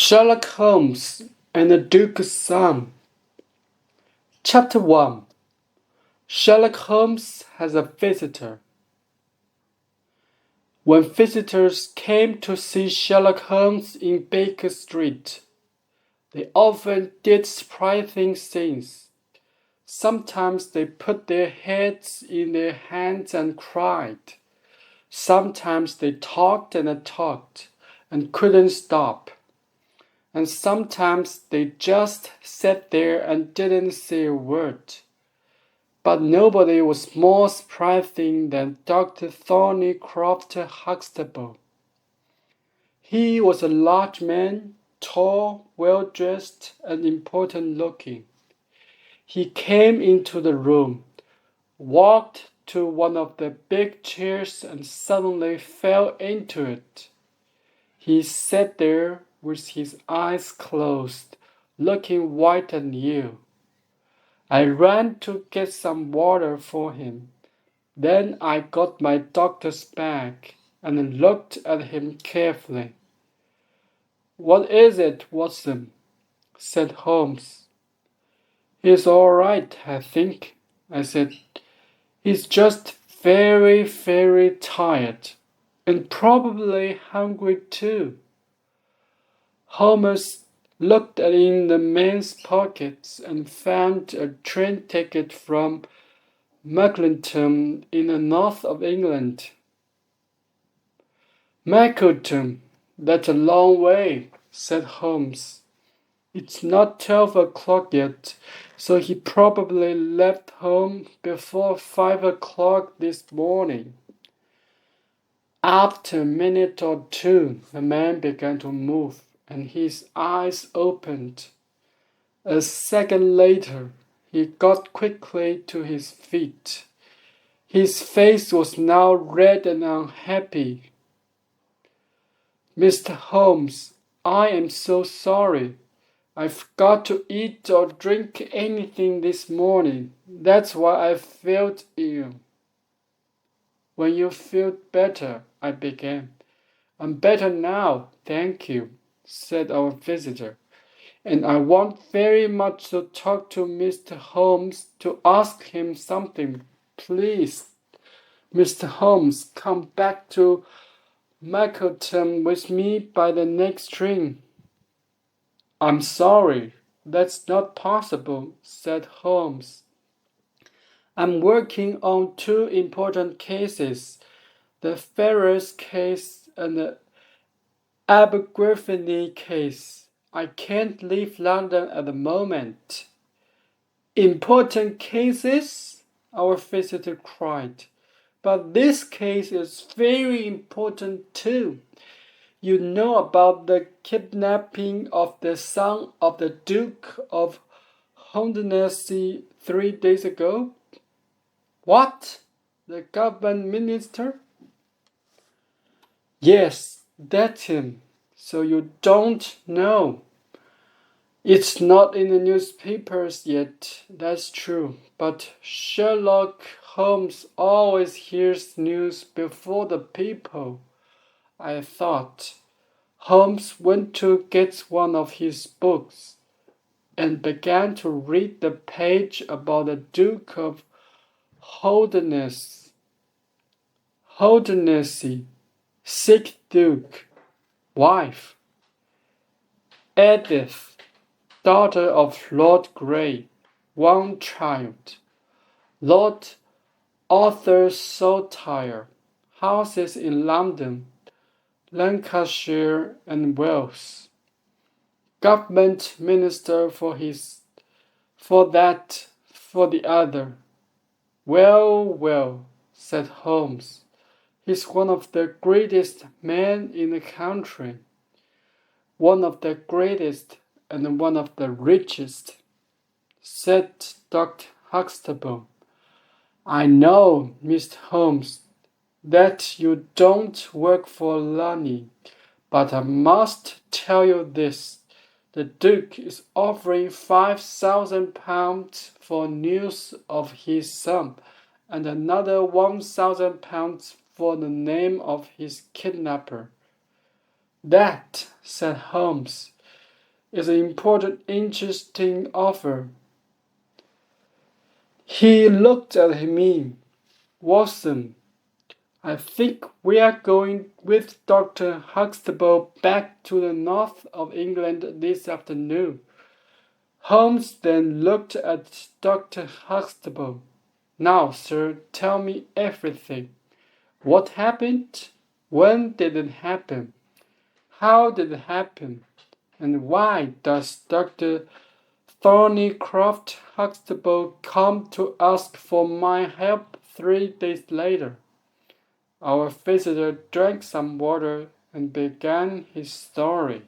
Sherlock Holmes and the Duke's Son. Chapter 1. Sherlock Holmes has a visitor. When visitors came to see Sherlock Holmes in Baker Street, they often did surprising things. Sometimes they put their heads in their hands and cried. Sometimes they talked and couldn't stop. And sometimes they just sat there and didn't say a word. But nobody was more surprising than Dr. Thornycroft Huxtable. He was a large man, tall, well-dressed, and important-looking. He came into the room, walked to one of the big chairs, and suddenly fell into it. He sat there with his eyes closed, looking white and ill. I ran to get some water for him. Then I got my doctor's bag and looked at him carefully. "What is it, Watson?" said Holmes. "He's all right, I think," I said. "He's just very, very tired, and probably hungry too." Holmes looked in the man's pockets and found a train ticket from Mackleton in the north of England. "Mackleton, that's a long way," said Holmes. "It's not 12 o'clock yet, so he probably left home before 5 o'clock this morning." After a minute or two, the man began to move, and his eyes opened. A second later, he got quickly to his feet. His face was now red and unhappy. "Mr. Holmes, I am so sorry. I forgot to eat or drink anything this morning. That's why I felt ill." "When you feel better," I began. "I'm better now, thank you," said our visitor, "and I want very much to talk to Mr. Holmes, to ask him something. Please, Mr. Holmes, come back to Mackleton with me by the next train." "I'm sorry, that's not possible," said Holmes. "I'm working on two important cases, the Ferrers case and the Abergavenny case. I can't leave London at the moment." "Important cases?" our visitor cried. "But this case is very important too. You know about the kidnapping of the son of the Duke of Hondenessy 3 days ago." "What? The government minister?" "Yes, that's him. So you don't know. It's not in the newspapers yet, that's true. But Sherlock Holmes always hears news before the people," I thought. Holmes went to get one of his books and began to read the page about the Duke of Hondenessy, sick Duke, wife Edith, daughter of Lord Grey, one child, Lord Arthur Saltire, houses in London, Lancashire and Wales, government minister for the other. Well, said Holmes. "He's one of the greatest men in the country. One of the greatest and one of the richest," said Dr. Huxtable. "I know, Mr. Holmes, that you don't work for money, but I must tell you this. The Duke is offering £5,000 for news of his son, and another £1,000 for the name of his kidnapper." "That," said Holmes, It's an important, interesting offer. He looked at me. Watson, I think we are going with Dr. Huxtable back to the north of England this afternoon. Holmes then looked at Dr. Huxtable. Now, sir, tell me everything. What happened? When did it happen? How did it happen? And why does Dr. Thornycroft Huxtable come to ask for my help 3 days later? Our visitor drank some water and began his story.